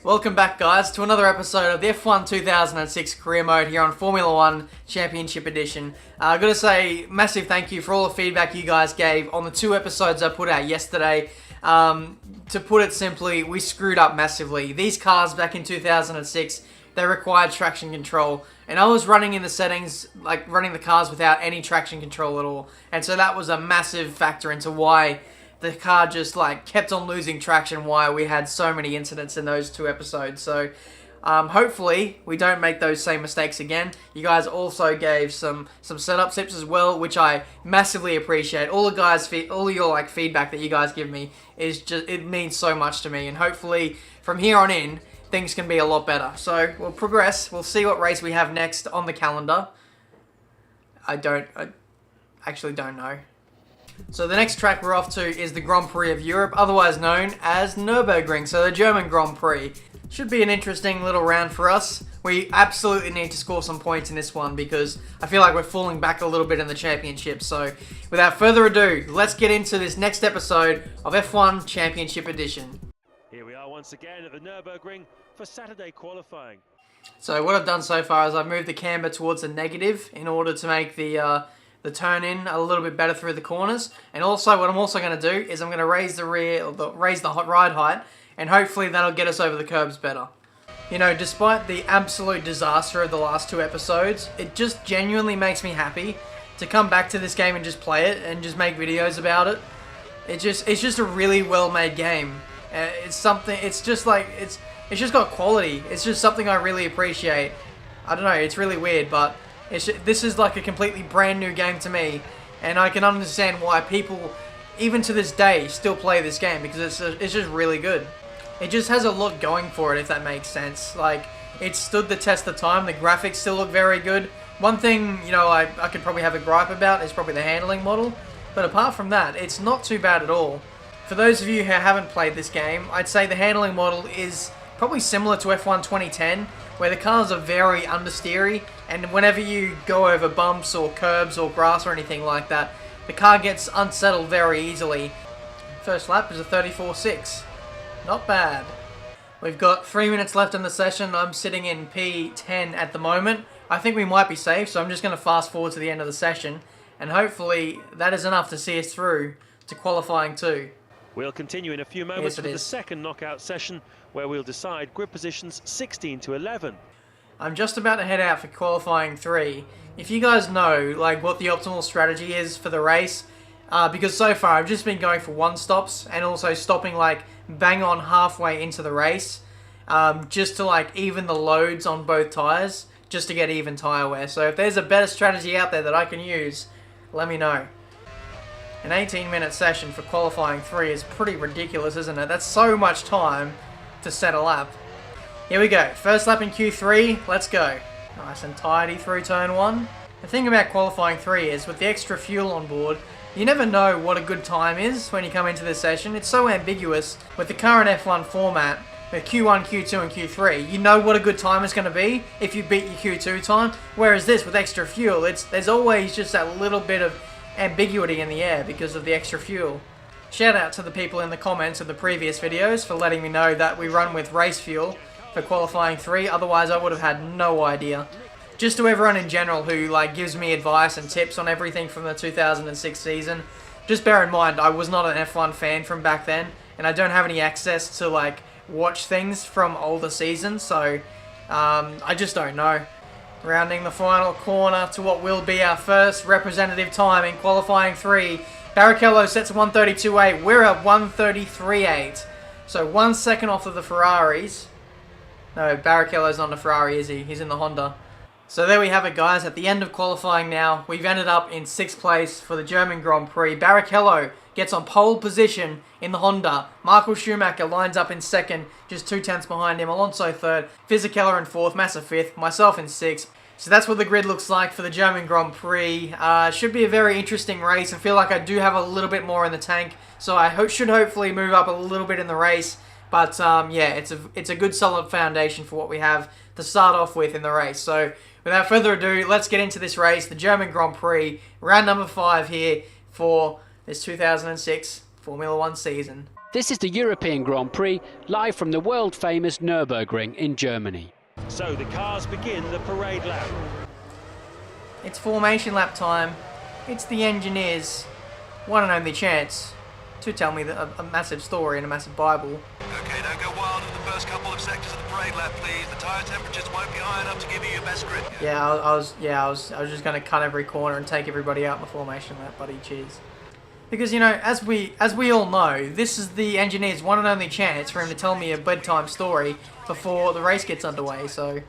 Welcome back, guys, to another episode of the F1 2006 Career Mode here on Formula 1 Championship Edition. I've got to say, massive thank you for all the feedback you guys gave on the 2 episodes I put out yesterday. To put it simply, we screwed up massively. These cars back in 2006, they required traction control, and I was running in the settings, like running the cars without any traction control at all. And so that was a massive factor into why the car just kept on losing traction, why we had so many incidents in those 2 episodes. So hopefully we don't make those same mistakes again. You guys also gave some setup tips as well, which I massively appreciate. All your feedback that you guys give me is just, it means so much to me, and hopefully from here on in things can be a lot better. So we'll progress. We'll see what race we have next on the calendar. I actually don't know. So the next track we're off to is the Grand Prix of Europe, otherwise known as Nürburgring, so the German Grand Prix. Should be an interesting little round for us. We absolutely need to score some points in this one because I feel like we're falling back a little bit in the championship. So without further ado, let's get into this next episode of F1 Championship Edition. Here we are once again at the Nürburgring for Saturday qualifying. So what I've done so far is I've moved the camber towards the negative in order to make the turn in a little bit better through the corners. And also what I'm also going to do is I'm going to raise the ride height, and hopefully that'll get us over the curbs better. You know, despite the absolute disaster of the last 2 episodes, it just genuinely makes me happy to come back to this game and just play it and just make videos about it. It's just a really well made game. It's just got quality. It's just something I really appreciate. I don't know, it's really weird, but this is like a completely brand new game to me, and I can understand why people, even to this day, still play this game, because it's just really good. It just has a lot going for it, if that makes sense. Like, it stood the test of time. The graphics still look very good. One thing, you know, I could probably have a gripe about is probably the handling model, but apart from that, it's not too bad at all. For those of you who haven't played this game, I'd say the handling model is probably similar to F1 2010, where the cars are very understeery, and whenever you go over bumps or curbs or grass or anything like that, the car gets unsettled very easily. First lap is a 34.6. Not bad. We've got 3 minutes left in the session. I'm sitting in P10 at the moment. I think we might be safe, so I'm just going to fast forward to the end of the session, and hopefully that is enough to see us through to qualifying 2. We'll continue in a few moments with the second knockout session, where we'll decide grid positions 16 to 11. I'm just about to head out for qualifying 3. If you guys know what the optimal strategy is for the race, because so far I've just been going for 1 stops and also stopping bang on halfway into the race, just to even the loads on both tyres, just to get even tyre wear. So if there's a better strategy out there that I can use, let me know. An 18-minute session for qualifying 3 is pretty ridiculous, isn't it? That's so much time to set a lap. Here we go. First lap in Q3. Let's go. Nice and tidy through turn 1. The thing about qualifying 3 is, with the extra fuel on board, you never know what a good time is when you come into this session. It's so ambiguous. With the current F1 format, with Q1, Q2 and Q3, you know what a good time is going to be if you beat your Q2 time. Whereas this, with extra fuel, there's always just that little bit of ambiguity in the air because of the extra fuel. Shout out to the people in the comments of the previous videos for letting me know that we run with race fuel for qualifying 3, otherwise I would have had no idea. Just to everyone in general who gives me advice and tips on everything from the 2006 season, just bear in mind I was not an F1 fan from back then, and I don't have any access to watch things from older seasons, so I just don't know. Rounding the final corner to what will be our first representative time in qualifying 3. Barrichello sets a 132.8. We're at 133.8. So 1 second off of the Ferraris. No, Barrichello's not a Ferrari, is he? He's in the Honda. So there we have it, guys. At the end of qualifying now, we've ended up in 6th place for the German Grand Prix. Barrichello gets on pole position in the Honda. Michael Schumacher lines up in 2nd, just 2/10 behind him. Alonso 3rd, Fisichella in 4th, Massa 5th, myself in 6th. So that's what the grid looks like for the German Grand Prix. Should be a very interesting race. I feel like I do have a little bit more in the tank, so I should hopefully move up a little bit in the race. But yeah, it's a good solid foundation for what we have to start off with in the race. So without further ado, let's get into this race, the German Grand Prix, round number 5 here for this 2006 Formula 1 season. This is the European Grand Prix, live from the world-famous Nürburgring in Germany. So the cars begin the parade lap. It's formation lap time. It's the engineers' one and only chance to tell me a massive story and a massive Bible. Okay, don't go wild in the first couple of sectors of the parade lap, please. The tyre temperatures won't be high enough to give you your best grip. Yeah, I was just gonna cut every corner and take everybody out in the formation lap, buddy. Cheers. Because, you know, as we all know, this is the engineer's one and only chance for him to tell me a bedtime story before the race gets underway. So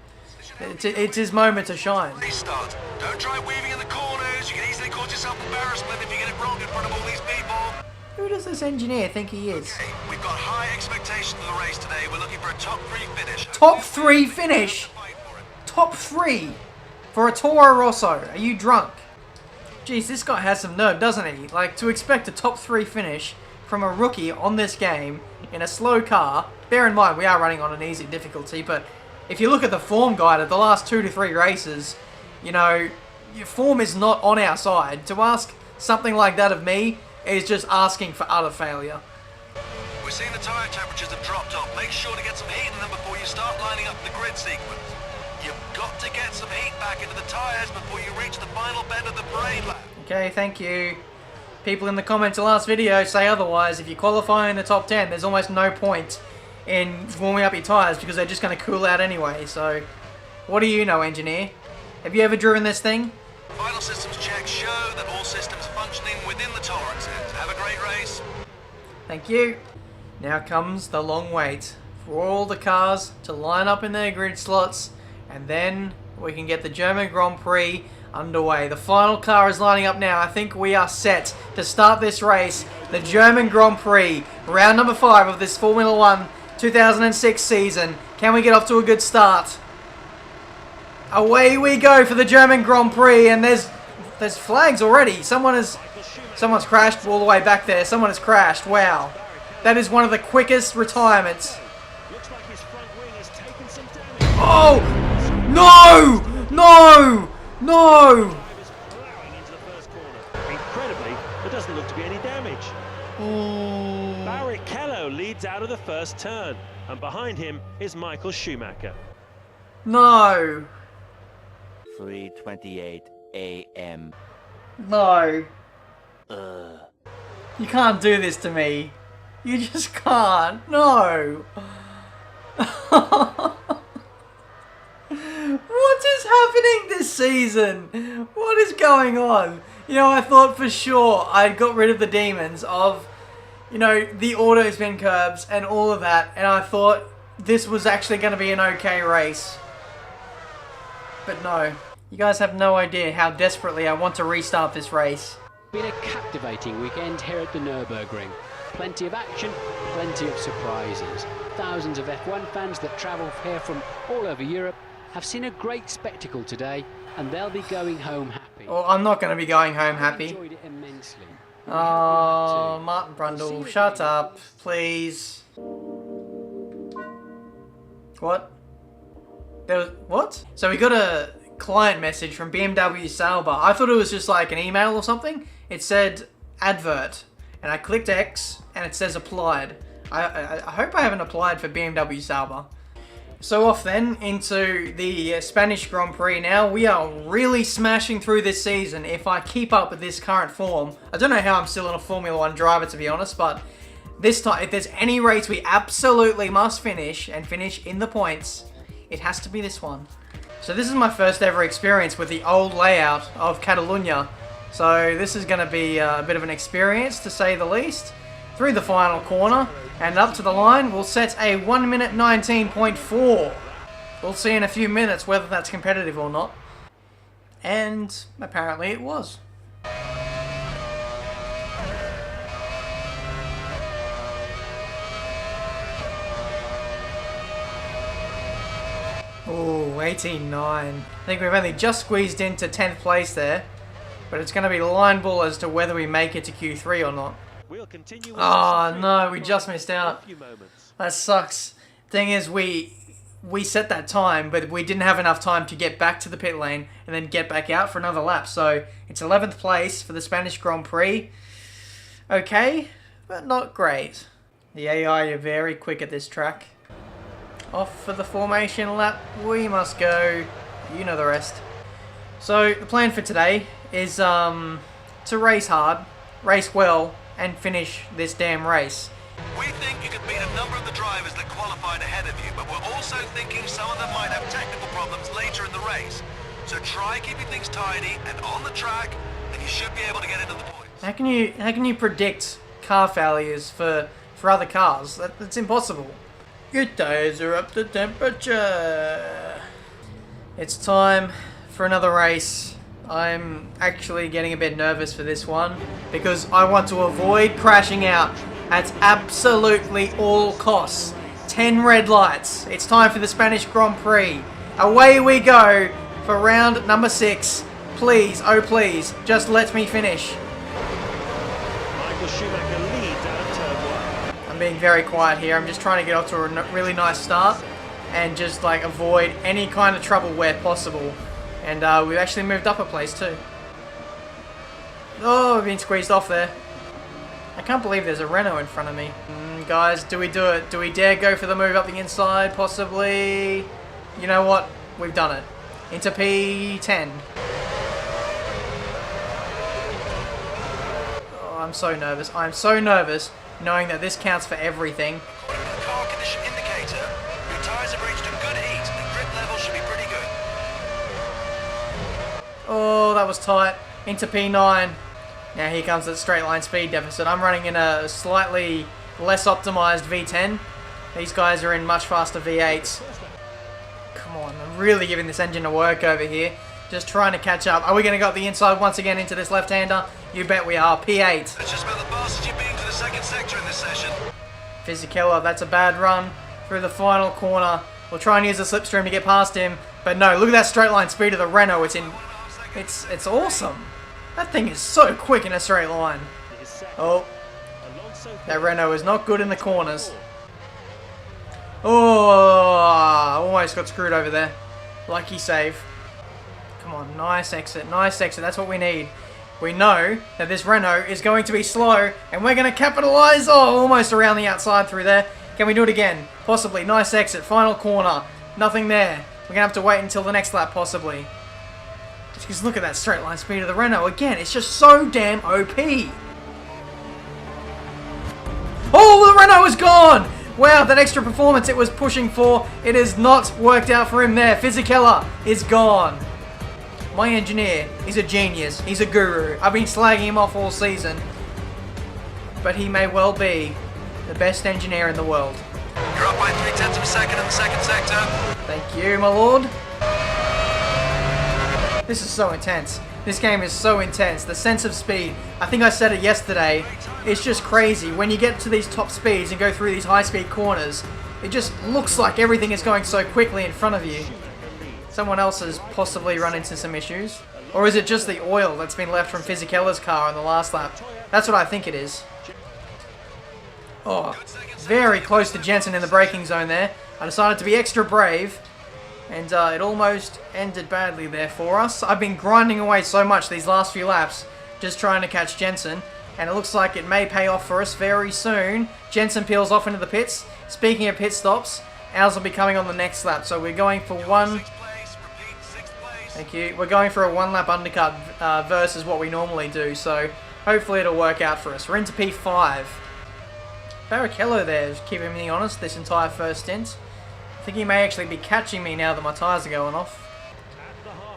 it's his moment to shine. Restart. Don't try weaving in the corners. You can easily cause yourself embarrassment if you get it wrong in front of all these people. Who does this engineer think he is? Okay, we've got high expectations for the race today. We're looking for a top 3 finish. Top 3 finish? Top 3? For a Toro Rosso? Are you drunk? Jeez, this guy has some nerve, doesn't he? Like, to expect a top 3 finish from a rookie on this game in a slow car. Bear in mind, we are running on an easy difficulty, but if you look at the form guide of the last 2 to 3 races, you know, your form is not on our side. To ask something like that of me is just asking for utter failure. We're seeing the tyre temperatures have dropped off. Make sure to get some heat in them before you start lining up the grid sequence. You've got to get some heat back into the tyres before you reach the final bend of the parade lap. Okay, thank you. People in the comments of the last video say otherwise. If you qualify in the top 10, there's almost no point in warming up your tyres because they're just going to cool out anyway. So, what do you know, engineer? Have you ever driven this thing? Final systems checks show that all systems functioning within the tolerances. Have a great race. Thank you. Now comes the long wait for all the cars to line up in their grid slots, and then we can get the German Grand Prix underway. The final car is lining up now. I think we are set to start this race. The German Grand Prix, round number 5 of this Formula 1 2006 season. Can we get off to a good start? Away we go for the German Grand Prix, and there's flags already. Someone's crashed all the way back there. Someone has crashed. Wow. That is one of the quickest retirements. Oh! No! No! No! Incredibly, there doesn't look to be any damage. Barrichello leads out of the first turn, and behind him is Michael Schumacher. No. 3:28 a.m. No. You can't do this to me. You just can't. No. What is happening this season? What is going on? You know, I thought for sure I got rid of the demons of, you know, the auto spin curbs and all of that, and I thought this was actually going to be an okay race. But no. You guys have no idea how desperately I want to restart this race. Been a captivating weekend here at the Nürburgring. Plenty of action, plenty of surprises. Thousands of F1 fans that travel here from all over Europe have seen a great spectacle today, and they'll be going home happy. Oh, I'm not going to be going home happy. Enjoyed it immensely. Oh, Martin Brundle, shut up, please. What? What? So we got a client message from BMW Sauber. I thought it was just like an email or something. It said advert, and I clicked X, and it says applied. I hope I haven't applied for BMW Sauber. So off then into the Spanish Grand Prix now. We are really smashing through this season if I keep up with this current form. I don't know how I'm still in a Formula 1 driver, to be honest, but this time, if there's any race we absolutely must finish, and finish in the points, it has to be this one. So this is my first ever experience with the old layout of Catalunya. So this is going to be a bit of an experience, to say the least. Through the final corner and up to the line, we'll set a 1 minute 19.4. We'll see in a few minutes whether that's competitive or not. And apparently it was. Oh, 18.9. I think we've only just squeezed into 10th place there. But it's going to be line ball as to whether we make it to Q3 or not. We'll continue. Oh no, we just missed out. That sucks. Thing is, we set that time, but we didn't have enough time to get back to the pit lane and then get back out for another lap. So it's 11th place for the Spanish Grand Prix. Okay, but not great. The AI are very quick at this track. Off for the formation lap we must go. You know the rest. So the plan for today is to race hard, race well, and finish this damn race. We think you could beat a number of the drivers that qualified ahead of you, but we're also thinking some of them might have technical problems later in the race. So try keeping things tidy and on the track, and you should be able to get into the points. How can you predict car failures for other cars? That's impossible. Your tires are up to temperature. It's time for another race. I'm actually getting a bit nervous for this one because I want to avoid crashing out at absolutely all costs. 10 red lights. It's time for the Spanish Grand Prix. Away we go for round number 6. Please, oh please, just let me finish. Michael Schumacher leads out of turn 1. I'm being very quiet here. I'm just trying to get off to a really nice start and just like avoid any kind of trouble where possible. And we've actually moved up a place too. Oh, we've been squeezed off there. I can't believe there's a Renault in front of me. Guys, do we do it? Do we dare go for the move up the inside? Possibly. You know what? We've done it. Into P10. Oh, I'm so nervous. I'm so nervous knowing that this counts for everything. According to the car condition indicator, your tyres have reached a good heat and grip level should be pretty good. Oh, that was tight. Into P9. Now here comes the straight line speed deficit. I'm running in a slightly less optimized V10. These guys are in much faster V8s. Come on, I'm really giving this engine a work over here. Just trying to catch up. Are we going to go up the inside once again into this left-hander? You bet we are. P8. That's just about the fastest you've been to the second sector in this session. Fisichella, that's a bad run through the final corner. We'll try and use the slipstream to get past him. But no, look at that straight line speed of the Renault. It's awesome. That thing is so quick in a straight line. Oh, that Renault is not good in the corners. Oh, almost got screwed over there. Lucky save. Come on, nice exit, nice exit. That's what we need. We know that this Renault is going to be slow, and we're going to capitalize. Oh, almost around the outside through there. Can we do it again? Possibly. Nice exit, final corner. Nothing there. We're going to have to wait until the next lap, possibly. Because look at that straight line speed of the Renault. Again, it's just so damn OP. Oh, the Renault is gone! Wow, that extra performance it was pushing for, it has not worked out for him there. Fisichella is gone. My engineer is a genius. He's a guru. I've been slagging him off all season. But he may well be the best engineer in the world. You're up by 0.3 of a second in the second sector. Thank you, my lord. This is so intense. This game is so intense. The sense of speed, I think I said it yesterday, it's just crazy. When you get to these top speeds and go through these high-speed corners, it just looks like everything is going so quickly in front of you. Someone else has possibly run into some issues. Or is it just the oil that's been left from Fisichella's car on the last lap? That's what I think it is. Oh, very close to Jensen in the braking zone there. I decided to be extra brave. And it almost ended badly there for us. I've been grinding away so much these last few laps, just trying to catch Jensen. And it looks like it may pay off for us very soon. Jensen peels off into the pits. Speaking of pit stops, ours will be coming on the next lap. So we're going for one... Thank you. We're going for a one-lap undercut versus what we normally do. So hopefully it'll work out for us. We're into P5. Barrichello there is keeping me honest this entire first stint. I think he may actually be catching me now that my tyres are going off.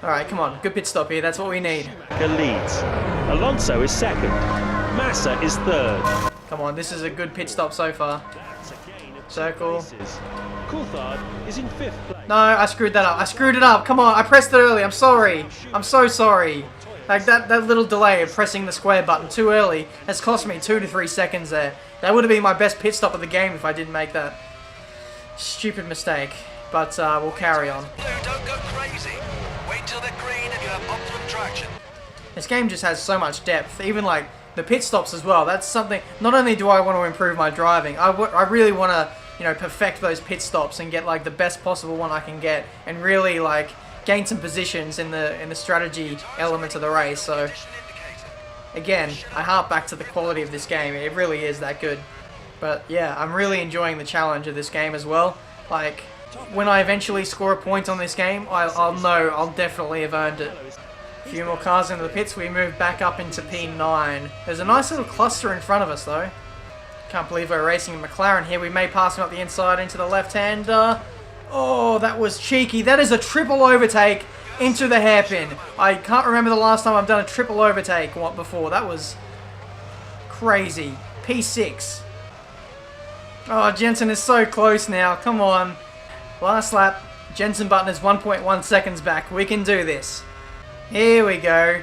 Alright, come on. Good pit stop here. That's what we need. Leads. Alonso is second. Massa is third. Come on, this is a good pit stop so far. Circle. Coulthard is in fifth place. No, I screwed that up. I screwed it up. Come on, I pressed it early. I'm sorry. I'm so sorry. Like, that little delay of pressing the square button too early has cost me 2 to 3 seconds there. That would have been my best pit stop of the game if I didn't make that stupid mistake. But we'll carry on. Blue, don't go crazy. Wait till they're green and you have optimum traction. This game just has so much depth. Even like the pit stops as well. That's something. Not only do I want to improve my driving, I really want to, you know, perfect those pit stops and get like the best possible one I can get, and really like gain some positions in the strategy element of the race. So again, I harp back to the quality of this game. It really is that good. But yeah, I'm really enjoying the challenge of this game as well. Like, when I eventually score a point on this game, I'll know I'll definitely have earned it. A few more cars into the pits, we move back up into P9. There's a nice little cluster in front of us though. Can't believe we're racing a McLaren here. We may pass him up the inside into the left-hander. Oh, that was cheeky. That is a triple overtake into the hairpin. I can't remember the last time I've done a triple overtake before. That was crazy. P6. Oh, Jensen is so close now. Come on. Last lap. Jensen Button is 1.1 seconds back. We can do this. Here we go.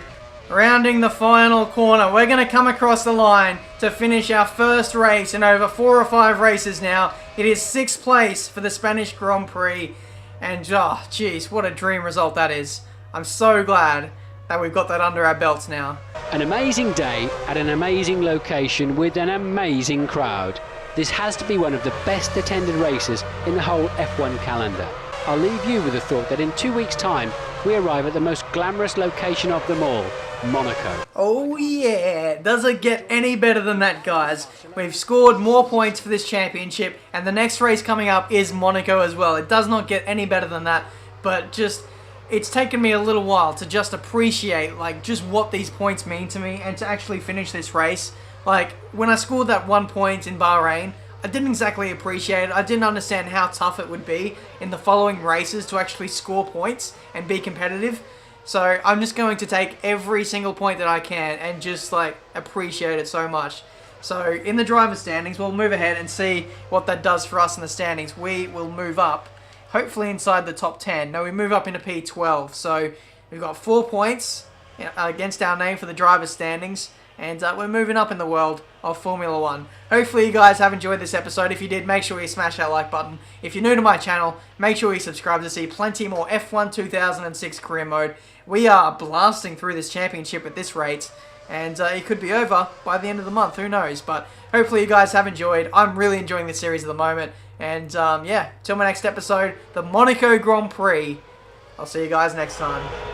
Rounding the final corner. We're going to come across the line to finish our first race in over 4 or 5 races now. It is 6th place for the Spanish Grand Prix. And, oh, jeez, what a dream result that is. I'm so glad that we've got that under our belts now. An amazing day at an amazing location with an amazing crowd. This has to be one of the best attended races in the whole F1 calendar. I'll leave you with the thought that in 2 weeks' time, we arrive at the most glamorous location of them all, Monaco. Oh yeah, does it get any better than that, guys? We've scored more points for this championship, and the next race coming up is Monaco as well. It does not get any better than that, but just, it's taken me a little while to just appreciate, like, just what these points mean to me, and to actually finish this race. Like, when I scored that 1 point in Bahrain, I didn't exactly appreciate it. I didn't understand how tough it would be in the following races to actually score points and be competitive. So I'm just going to take every single point that I can and just like appreciate it so much. So in the driver's standings, we'll move ahead and see what that does for us in the standings. We will move up, hopefully inside the top 10. No, we move up into P12. So we've got 4 points against our name for the driver's standings. And we're moving up in the world of Formula 1. Hopefully you guys have enjoyed this episode. If you did, make sure you smash that like button. If you're new to my channel, make sure you subscribe to see plenty more F1 2006 career mode. We are blasting through this championship at this rate. And it could be over by the end of the month, who knows. But hopefully you guys have enjoyed. I'm really enjoying this series at the moment. And yeah, till my next episode, the Monaco Grand Prix. I'll see you guys next time.